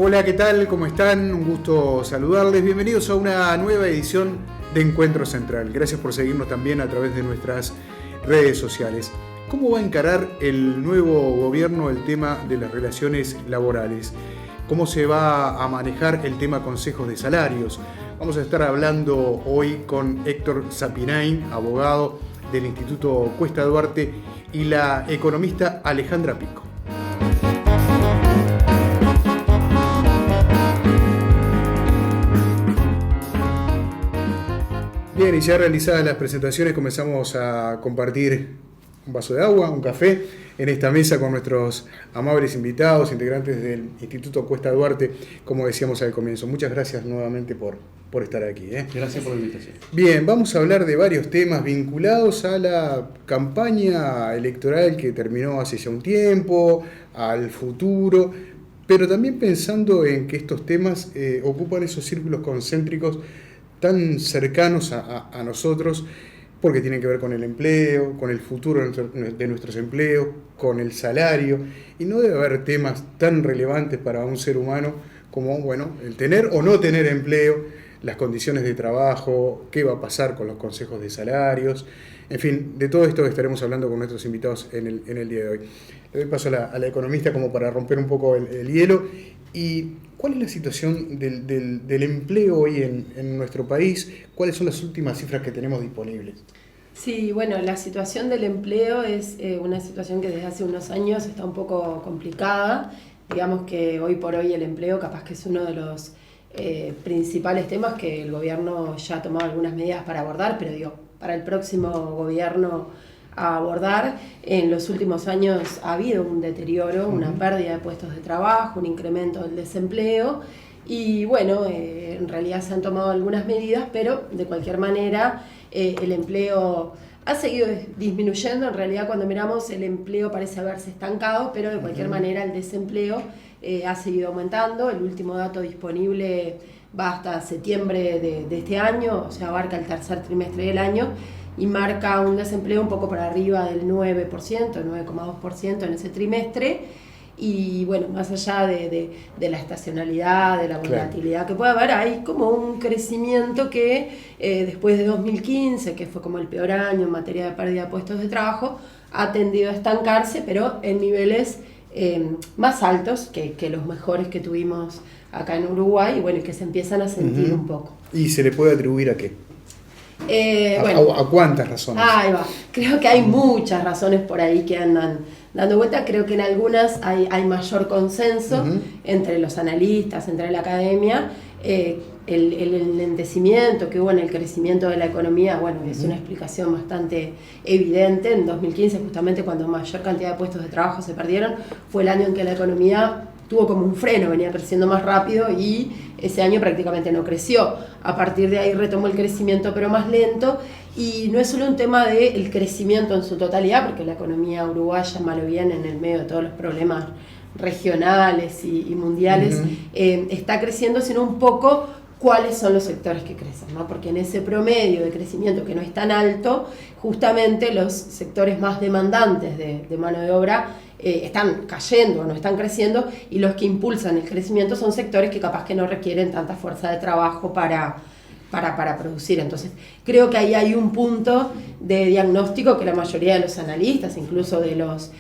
Hola, ¿qué tal? ¿Cómo están? Un gusto saludarles. Bienvenidos a una nueva edición de Encuentro Central. Gracias por seguirnos también a través de nuestras redes sociales. ¿Cómo va a encarar el nuevo gobierno el tema de las relaciones laborales? ¿Cómo se va a manejar el tema consejos de salarios? Vamos a estar hablando hoy con Héctor Sapinain, abogado del Instituto Cuesta Duarte, y la economista Alejandra Pico. Bien, y ya realizadas las presentaciones, comenzamos a compartir un vaso de agua, un café, en esta mesa con nuestros amables invitados, integrantes del Instituto Cuesta Duarte, como decíamos al comienzo. Muchas gracias nuevamente por estar aquí. Gracias por la invitación. Bien, vamos a hablar de varios temas vinculados a la campaña electoral que terminó hace ya un tiempo, al futuro, pero también pensando en que estos temas ocupan esos círculos concéntricos tan cercanos a nosotros, porque tienen que ver con el empleo, con el futuro de nuestros empleos, con el salario, y no debe haber temas tan relevantes para un ser humano como, bueno, el tener o no tener empleo, las condiciones de trabajo, qué va a pasar con los consejos de salarios, en fin, de todo esto estaremos hablando con nuestros invitados en el día de hoy. Le doy paso a la economista como para romper un poco el hielo. ¿Y cuál es la situación del empleo hoy en nuestro país? ¿Cuáles son las últimas cifras que tenemos disponibles? Sí, bueno, la situación del empleo es una situación que desde hace unos años está un poco complicada. Digamos que hoy por hoy el empleo capaz que es uno de los principales temas que el gobierno ya ha tomado algunas medidas para abordar, pero digo, para el próximo gobierno a abordar. En los últimos años ha habido un deterioro, una pérdida de puestos de trabajo, un incremento del desempleo y bueno, en realidad se han tomado algunas medidas, pero de cualquier manera el empleo ha seguido disminuyendo. En realidad cuando miramos el empleo parece haberse estancado, pero de cualquier manera el desempleo ha seguido aumentando. El último dato disponible va hasta septiembre de este año, o sea, abarca el tercer trimestre del año y marca un desempleo un poco por arriba del 9%, 9,2% en ese trimestre. Y bueno, más allá de la estacionalidad, de la volatilidad que puede haber, hay como un crecimiento que después de 2015, que fue como el peor año en materia de pérdida de puestos de trabajo, ha tendido a estancarse, pero en niveles más altos que los mejores que tuvimos acá en Uruguay, y bueno, que se empiezan a sentir un poco. ¿Y se le puede atribuir a qué? Bueno, ¿A cuántas razones? Ahí va. Creo que hay muchas razones por ahí que andan dando vuelta. Creo que en algunas hay mayor consenso entre los analistas, entre la academia. El lentecimiento que hubo en el crecimiento de la economía, bueno, es una explicación bastante evidente. En 2015, justamente cuando mayor cantidad de puestos de trabajo se perdieron, fue el año en que la economía tuvo como un freno, venía creciendo más rápido y ese año prácticamente no creció. A partir de ahí retomó el crecimiento, pero más lento, y no es solo un tema del crecimiento en su totalidad, porque la economía uruguaya, mal o bien, en el medio de todos los problemas regionales y mundiales, está creciendo, sino un poco cuáles son los sectores que crecen, ¿no? Porque en ese promedio de crecimiento que no es tan alto, justamente los sectores más demandantes de mano de obra están cayendo, no están creciendo, y los que impulsan el crecimiento son sectores que capaz que no requieren tanta fuerza de trabajo para producir. Entonces creo que ahí hay un punto de diagnóstico que la mayoría de los analistas, incluso de los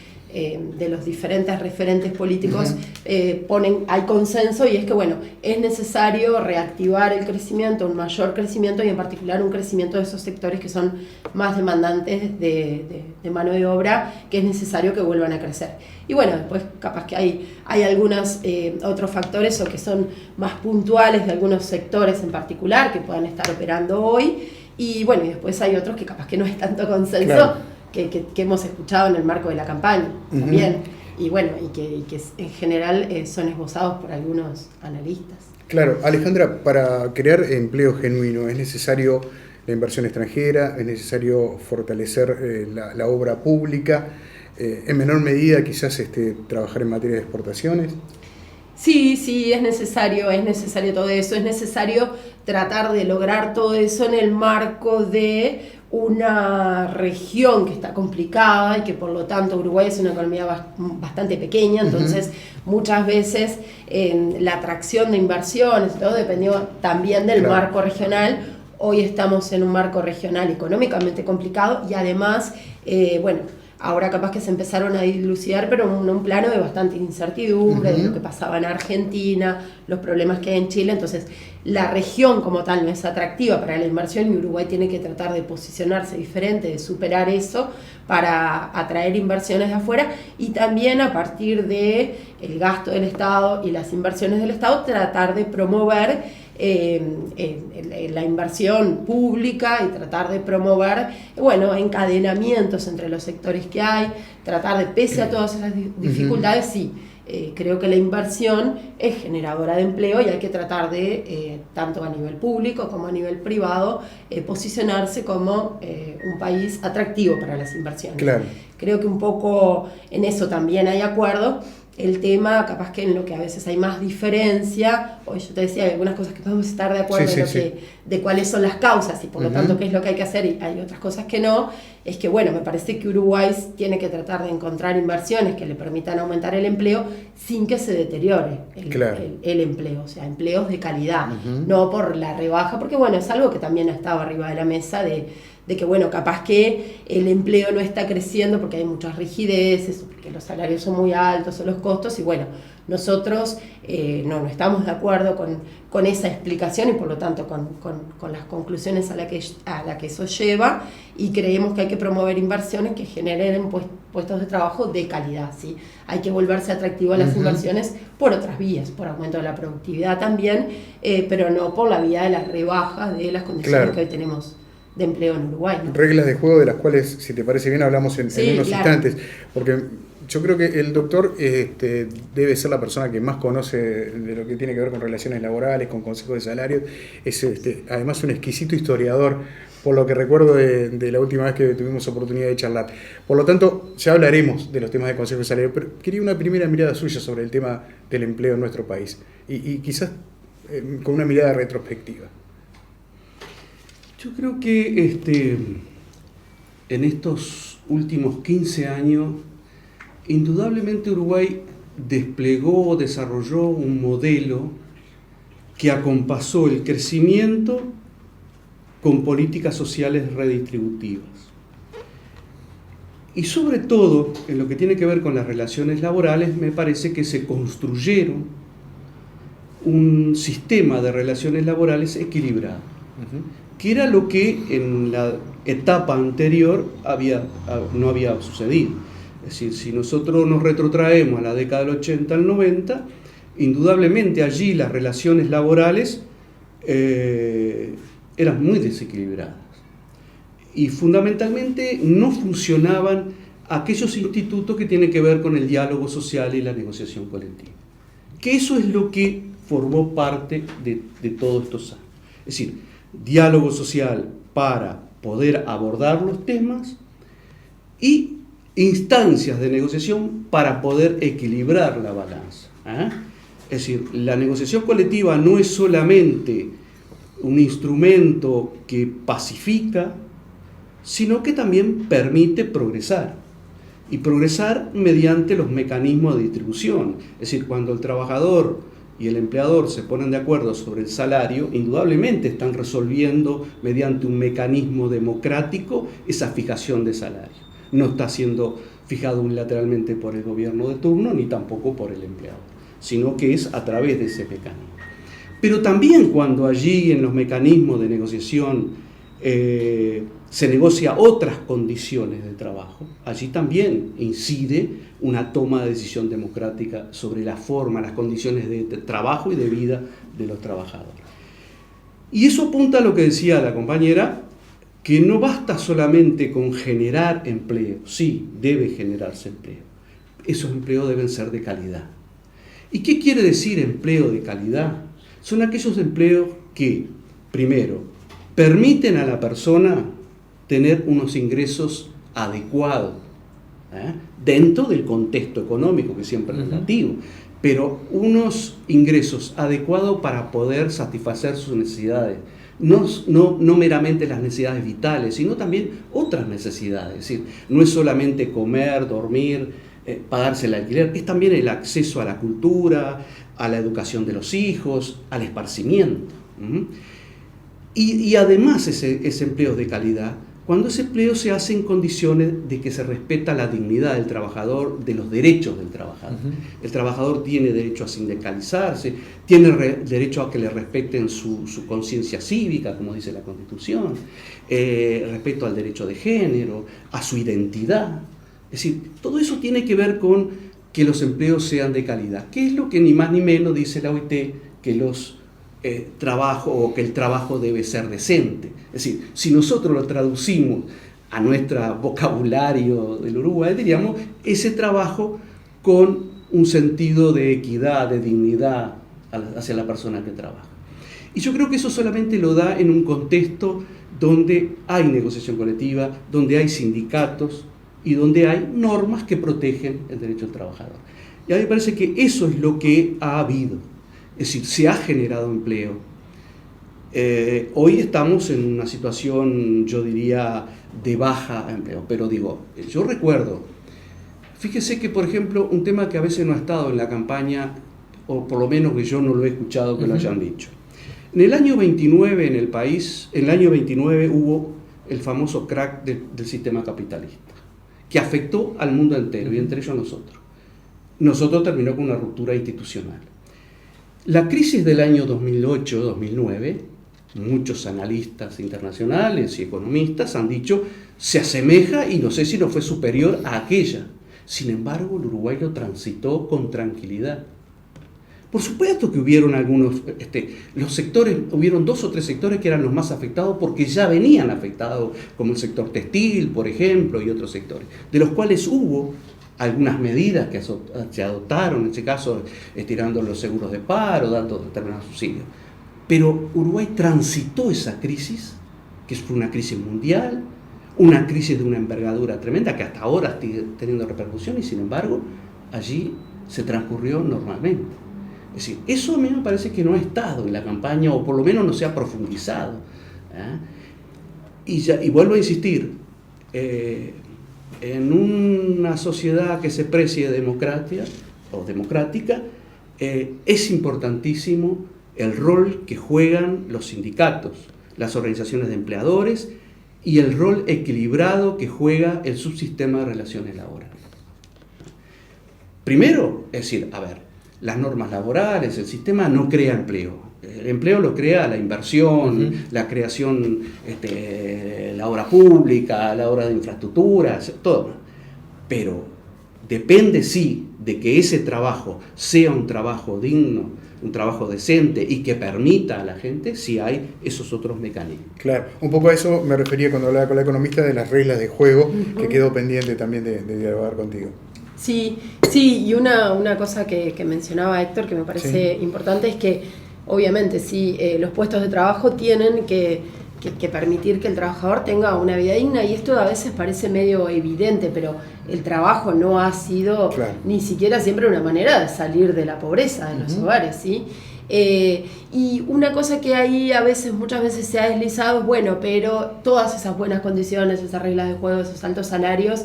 diferentes referentes políticos hay consenso, y es que bueno, es necesario reactivar el crecimiento, un mayor crecimiento, y en particular un crecimiento de esos sectores que son más demandantes de mano de obra, que es necesario que vuelvan a crecer. Y bueno, después capaz que hay algunos otros factores o que son más puntuales de algunos sectores en particular que puedan estar operando hoy, y bueno, y después hay otros que capaz que no es tanto consenso. Claro. Que hemos escuchado en el marco de la campaña también, y bueno, y que en general son esbozados por algunos analistas. Claro, Alejandra, para crear empleo genuino es necesario la inversión extranjera, es necesario fortalecer la obra pública, en menor medida quizás trabajar en materia de exportaciones. Sí, es necesario todo eso, es necesario tratar de lograr todo eso en el marco de una región que está complicada y que por lo tanto Uruguay es una economía bastante pequeña, entonces muchas veces la atracción de inversiones, todo dependió también del marco regional. Hoy estamos en un marco regional económicamente complicado y además, ahora capaz que se empezaron a dilucidar, pero en un plano de bastante incertidumbre, de lo que pasaba en Argentina, los problemas que hay en Chile. Entonces, la región como tal no es atractiva para la inversión y Uruguay tiene que tratar de posicionarse diferente, de superar eso para atraer inversiones de afuera y también a partir del gasto del Estado y las inversiones del Estado tratar de promover la inversión pública y tratar de promover encadenamientos entre los sectores que hay, tratar de, pese a todas esas dificultades, sí, creo que la inversión es generadora de empleo y hay que tratar de, tanto a nivel público como a nivel privado, posicionarse como un país atractivo para las inversiones. Claro. Creo que un poco en eso también hay acuerdo. El tema, capaz que en lo que a veces hay más diferencia, hoy yo te decía, hay algunas cosas que podemos estar de acuerdo de cuáles son las causas y por lo tanto qué es lo que hay que hacer, y hay otras cosas que no, es que me parece que Uruguay tiene que tratar de encontrar inversiones que le permitan aumentar el empleo sin que se deteriore el empleo, o sea, empleos de calidad, no por la rebaja, porque es algo que también ha estado arriba de la mesa de que capaz que el empleo no está creciendo porque hay muchas rigideces, porque los salarios son muy altos o los costos, y nosotros no estamos de acuerdo con esa explicación y por lo tanto con las conclusiones a la que eso lleva, y creemos que hay que promover inversiones que generen puestos de trabajo de calidad, ¿sí? Hay que volverse atractivo a las inversiones por otras vías, por aumento de la productividad también, pero no por la vía de las rebajas de las condiciones que hoy tenemos de empleo en Uruguay, ¿no? Reglas de juego de las cuales, si te parece bien, hablamos en unos instantes, porque yo creo que el doctor debe ser la persona que más conoce de lo que tiene que ver con relaciones laborales, con consejos de salarios. Es además un exquisito historiador, por lo que recuerdo de la última vez que tuvimos oportunidad de charlar. Por lo tanto, ya hablaremos de los temas de consejos de salarios, pero quería una primera mirada suya sobre el tema del empleo en nuestro país, y quizás con una mirada retrospectiva. Yo creo que en estos últimos 15 años, indudablemente Uruguay desplegó, desarrolló un modelo que acompasó el crecimiento con políticas sociales redistributivas. Y sobre todo, en lo que tiene que ver con las relaciones laborales, me parece que se construyeron un sistema de relaciones laborales equilibrado. Que era lo que en la etapa anterior no había sucedido. Es decir, si nosotros nos retrotraemos a la década del 80 al 90, indudablemente allí las relaciones laborales eran muy desequilibradas. Y fundamentalmente no funcionaban aquellos institutos que tienen que ver con el diálogo social y la negociación colectiva. Que eso es lo que formó parte de todos estos años. Es decir, diálogo social para poder abordar los temas y instancias de negociación para poder equilibrar la balanza. Es decir, la negociación colectiva no es solamente un instrumento que pacifica, sino que también permite progresar, y progresar mediante los mecanismos de distribución. Es decir, cuando el trabajador y el empleador se ponen de acuerdo sobre el salario, indudablemente están resolviendo mediante un mecanismo democrático esa fijación de salario. No está siendo fijado unilateralmente por el gobierno de turno ni tampoco por el empleador, sino que es a través de ese mecanismo. Pero también cuando allí en los mecanismos de negociación se negocia otras condiciones de trabajo, allí también incide una toma de decisión democrática sobre la forma, las condiciones de trabajo y de vida de los trabajadores. Y eso apunta a lo que decía la compañera, que no basta solamente con generar empleo, sí, debe generarse empleo. Esos empleos deben ser de calidad. ¿Y qué quiere decir empleo de calidad? Son aquellos empleos que, primero, permiten a la persona tener unos ingresos adecuados, dentro del contexto económico, que siempre es relativo, pero unos ingresos adecuados para poder satisfacer sus necesidades no meramente las necesidades vitales, sino también otras necesidades. Es decir, no es solamente comer, dormir, pagarse el alquiler, es también el acceso a la cultura, a la educación de los hijos, al esparcimiento. Y además ese empleo de calidad, cuando ese empleo se hace en condiciones de que se respeta la dignidad del trabajador, de los derechos del trabajador. El trabajador tiene derecho a sindicalizarse, tiene derecho a que le respeten su conciencia cívica, como dice la Constitución, respecto al derecho de género, a su identidad. Es decir, todo eso tiene que ver con que los empleos sean de calidad, que es lo que ni más ni menos dice la OIT, que el trabajo debe ser decente. Es decir, si nosotros lo traducimos a nuestro vocabulario del Uruguay, diríamos ese trabajo con un sentido de equidad, de dignidad hacia la persona que trabaja. Y yo creo que eso solamente lo da en un contexto donde hay negociación colectiva, donde hay sindicatos y donde hay normas que protegen el derecho del trabajador. Y a mí me parece que eso es lo que ha habido. Es decir, se ha generado empleo. Hoy estamos en una situación, yo diría, de baja empleo. Pero digo, yo recuerdo, fíjese que, por ejemplo, un tema que a veces no ha estado en la campaña, o por lo menos que yo no lo he escuchado que lo hayan dicho. En el año 29 en el país, en el año 29 hubo el famoso crack del sistema capitalista, que afectó al mundo entero, y entre ellos a nosotros. Nosotros terminó con una ruptura institucional. La crisis del año 2008-2009, muchos analistas internacionales y economistas han dicho, se asemeja y no sé si no fue superior a aquella. Sin embargo, el Uruguay lo transitó con tranquilidad. Por supuesto que hubieron los sectores, hubieron 2 o 3 sectores que eran los más afectados porque ya venían afectados, como el sector textil, por ejemplo, y otros sectores, de los cuales hubo algunas medidas que se adoptaron, en ese caso estirando los seguros de paro, dando determinados subsidios. Pero Uruguay transitó esa crisis, que fue una crisis mundial, una crisis de una envergadura tremenda, que hasta ahora está teniendo repercusión, y sin embargo, allí se transcurrió normalmente. Es decir, eso a mí me parece que no ha estado en la campaña, o por lo menos no se ha profundizado. Y vuelvo a insistir, en una sociedad que se precie democrática, es importantísimo el rol que juegan los sindicatos, las organizaciones de empleadores y el rol equilibrado que juega el subsistema de relaciones laborales. Primero, es decir, las normas laborales, el sistema no crea empleo. El empleo lo crea la inversión, la creación, la obra pública, la obra de infraestructuras, todo. Pero depende sí de que ese trabajo sea un trabajo digno, un trabajo decente y que permita a la gente si hay esos otros mecanismos. Claro, un poco a eso me refería cuando hablaba con la economista de las reglas de juego, que quedó pendiente también de dialogar contigo. Sí, y una cosa que mencionaba Héctor que me parece importante es que obviamente sí, los puestos de trabajo tienen que permitir que el trabajador tenga una vida digna, y esto a veces parece medio evidente, pero el trabajo no ha sido ni siquiera siempre una manera de salir de la pobreza de los hogares, ¿sí? Y una cosa que ahí muchas veces se ha deslizado, pero todas esas buenas condiciones, esas reglas de juego, esos altos salarios,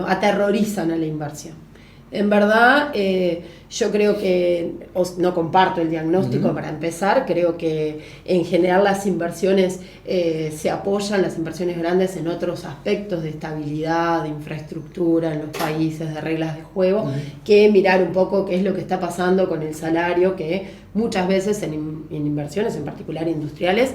aterrorizan a la inversión. En verdad, yo creo que, no comparto el diagnóstico para empezar, creo que en general las inversiones se apoyan, las inversiones grandes, en otros aspectos de estabilidad, de infraestructura en los países, de reglas de juego, que mirar un poco qué es lo que está pasando con el salario, que muchas veces en inversiones, en particular industriales,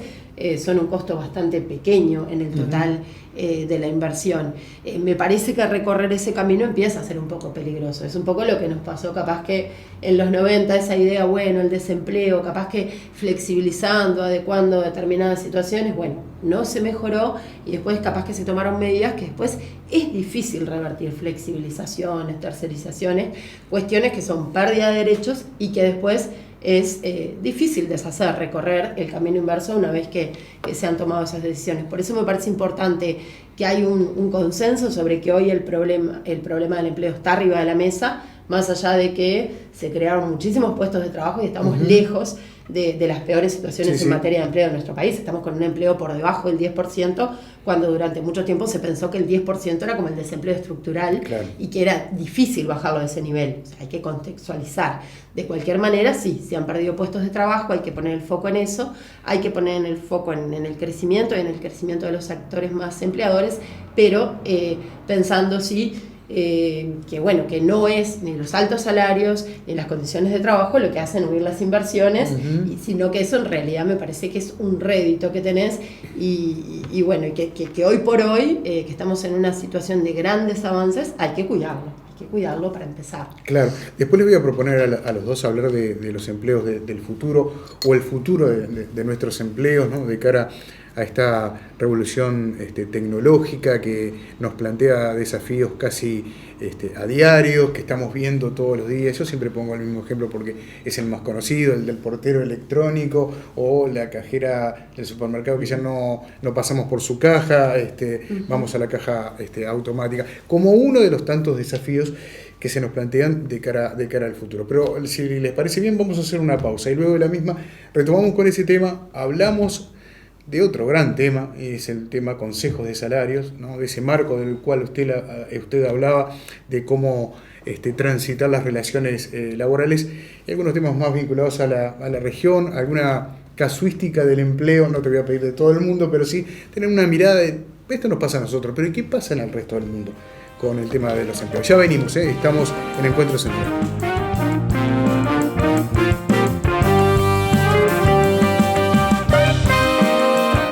son un costo bastante pequeño en el total de la inversión. Me parece que recorrer ese camino empieza a ser un poco peligroso. Es un poco lo que nos pasó capaz que en los 90, esa idea, el desempleo, capaz que flexibilizando, adecuando determinadas situaciones, no se mejoró, y después capaz que se tomaron medidas que después es difícil revertir, flexibilizaciones, tercerizaciones, cuestiones que son pérdida de derechos y que después es difícil deshacer, recorrer el camino inverso una vez que se han tomado esas decisiones. Por eso me parece importante que hay un consenso sobre que hoy el problema del empleo está arriba de la mesa, más allá de que se crearon muchísimos puestos de trabajo y estamos lejos de las peores situaciones en materia de empleo en nuestro país. Estamos con un empleo por debajo del 10%, cuando durante mucho tiempo se pensó que el 10% era como el desempleo estructural, y que era difícil bajarlo a ese nivel. O sea, hay que contextualizar. De cualquier manera, sí, se han perdido puestos de trabajo, hay que poner el foco en eso, hay que poner el foco en el crecimiento y en el crecimiento de los sectores más empleadores, pero pensando que bueno, que no es ni los altos salarios ni las condiciones de trabajo lo que hacen huir las inversiones, sino que eso en realidad me parece que es un rédito que tenés y bueno, y que hoy por hoy, que estamos en una situación de grandes avances, hay que cuidarlo para empezar. Claro, después les voy a proponer a los dos hablar de los empleos del futuro, o el futuro de nuestros empleos, ¿no? De cara a esta revolución tecnológica que nos plantea desafíos casi a diario, que estamos viendo todos los días. Yo siempre pongo el mismo ejemplo porque es el más conocido, el del portero electrónico o la cajera del supermercado, que ya no pasamos por su caja, vamos a la caja automática, como uno de los tantos desafíos que se nos plantean de cara al futuro. Pero si les parece bien, vamos a hacer una pausa y luego de la misma retomamos con ese tema, hablamos de otro gran tema, es el tema consejos de salarios, ¿no? De ese marco del cual usted hablaba, de cómo transitar las relaciones laborales, y algunos temas más vinculados a la región, alguna casuística del empleo. No te voy a pedir de todo el mundo, pero sí tener una mirada de esto nos pasa a nosotros, pero ¿y qué pasa en el resto del mundo con el tema de los empleos? Ya venimos, estamos en Encuentro Central.